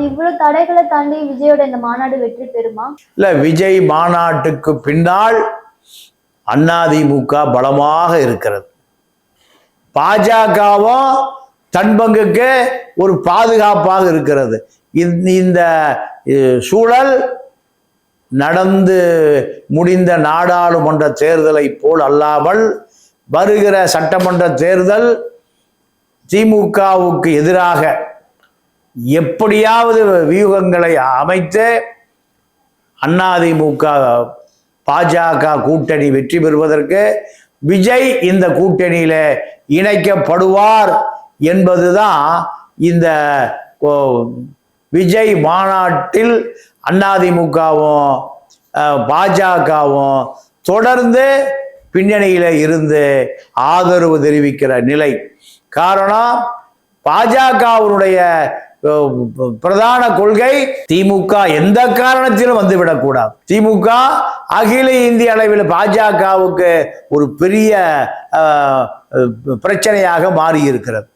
இவ்வளவு தடைகளை தாண்டி விஜயோட இந்த மாநாடு வெற்றி பெறுமா? இல்ல, விஜய் மாநாட்டுக்கு பின்னால் அதிமுக பலமாக இருக்கிறது. பாஜகவும் தன் பங்குக்கு ஒரு பாதுகாப்பாக இருக்கிறது. இந்த சூழல் நடந்து முடிந்த நாடாளுமன்ற தேர்தலை போல் அல்லாமல் வருகிற சட்டமன்ற தேர்தல் திமுகவுக்கு எதிராக எப்படியாவது வியூகங்களை அமைத்து அதிமுக பாஜக கூட்டணி வெற்றி பெறுவதற்கு விஜய் இந்த கூட்டணியில இணைக்கப்படுவார் என்பதுதான் இந்த விஜய் மாநாட்டில் அதிமுகவும் பாஜகவும் தொடர்ந்து பின்னணியில இருந்து ஆதரவு தெரிவிக்கிற நிலை. காரணம், பாஜகவுடைய பிரதான கொள்கை திமுக எந்த காரணத்திலும் வந்துவிடக்கூடாது. திமுக அகில இந்திய அளவில் பாஜகவுக்கு ஒரு பெரிய பிரச்சனையாக மாறி இருக்கிறது.